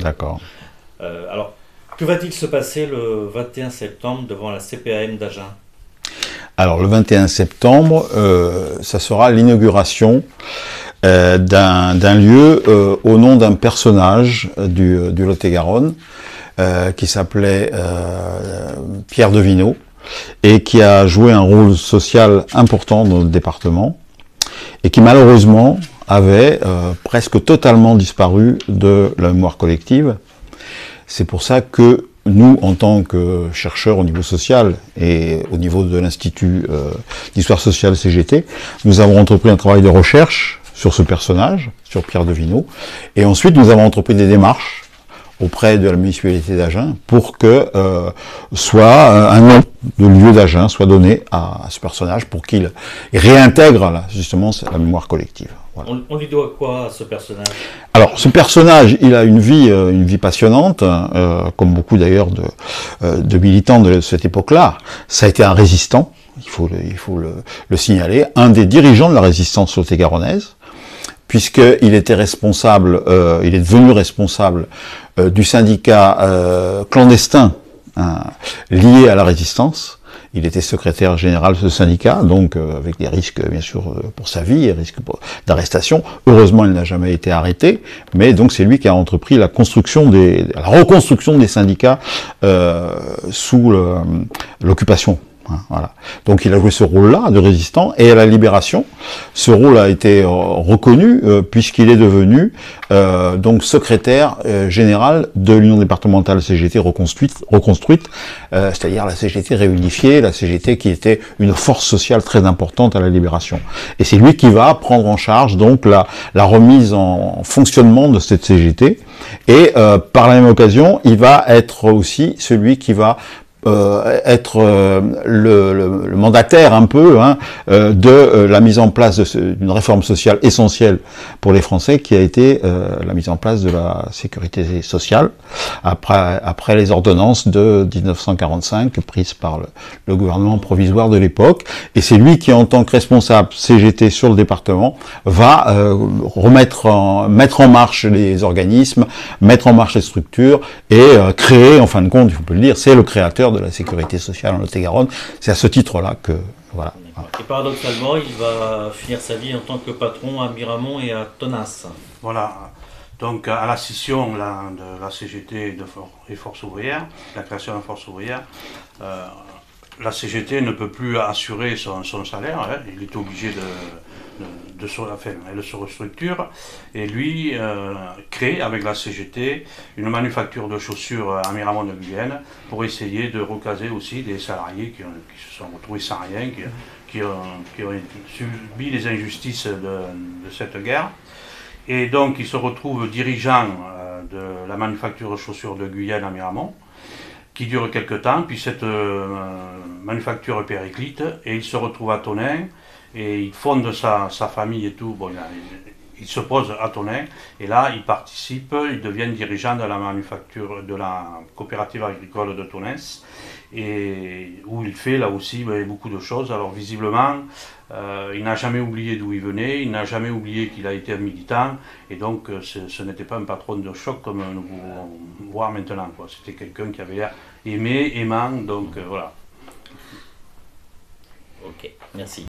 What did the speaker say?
D'accord. Alors, que va-t-il se passer le 21 septembre devant la CPAM d'Agen? Alors le 21 septembre, ça sera l'inauguration d'un lieu au nom d'un personnage du Lot-et-Garonne qui s'appelait Pierre Devineau et qui a joué un rôle social important dans notre département et qui malheureusement avait presque totalement disparu de la mémoire collective. C'est pour ça que nous, en tant que chercheurs au niveau social et au niveau de l'Institut d'Histoire sociale CGT, nous avons entrepris un travail de recherche sur ce personnage, sur Pierre Devineau, et ensuite nous avons entrepris des démarches auprès de la municipalité d'Agen pour que soit un nom de lieu d'Agen soit donné à ce personnage pour qu'il réintègre là, justement la mémoire collective. Voilà. On lui doit quoi à ce personnage? Alors, ce personnage, il a une vie passionnante, comme beaucoup d'ailleurs de militants de cette époque-là. Ça a été un résistant, il faut le signaler, un des dirigeants de la résistance lot-et-garonnaise, puisqu'il était responsable, il est devenu responsable du syndicat clandestin lié à la résistance. Il était secrétaire général de ce syndicat, donc avec des risques bien sûr pour sa vie, et risques d'arrestation. Heureusement, il n'a jamais été arrêté, mais donc c'est lui qui a entrepris la reconstruction des syndicats sous l'occupation. Voilà. Donc il a joué ce rôle-là de résistant, et à la Libération, ce rôle a été reconnu puisqu'il est devenu donc secrétaire général de l'Union départementale CGT reconstruite, c'est-à-dire la CGT réunifiée, la CGT qui était une force sociale très importante à la Libération. Et c'est lui qui va prendre en charge donc la remise en fonctionnement de cette CGT, et par la même occasion, il va être aussi celui qui va être le mandataire un peu de la mise en place d'une réforme sociale essentielle pour les Français, qui a été la mise en place de la sécurité sociale après les ordonnances de 1945 prises par le gouvernement provisoire de l'époque. Et c'est lui qui, en tant que responsable CGT sur le département, va mettre en marche les organismes, mettre en marche les structures et créer, en fin de compte, il faut le dire, c'est le créateur de la sécurité sociale en Lot-et-Garonne. C'est à ce titre-là que, voilà. Et paradoxalement, il va finir sa vie en tant que patron à Miramont et à Tonnas. Voilà. Donc à la scission là, de la CGT et Force ouvrière, la création de Force ouvrière, la CGT ne peut plus assurer son salaire, hein. Il est obligé elle se restructure, et lui crée avec la CGT une manufacture de chaussures à Miramont de Guyenne pour essayer de recaser aussi des salariés qui se sont retrouvés sans rien, qui ont subi les injustices de cette guerre. Et donc il se retrouve dirigeant de la manufacture de chaussures de Guyenne à Miramont, qui dure quelques temps, puis cette manufacture périclite, et il se retrouve à Tonneins, et il fonde sa famille et tout. Bon, il se pose à Tonneins, et là il participe, il devient dirigeant de la manufacture, de la coopérative agricole de Tonneins, et où il fait là aussi beaucoup de choses. Alors visiblement, il n'a jamais oublié d'où il venait, il n'a jamais oublié qu'il a été un militant, et donc ce n'était pas un patron de choc comme nous pouvons voir maintenant, quoi. C'était quelqu'un qui avait l'air aimant, donc voilà. Ok, merci.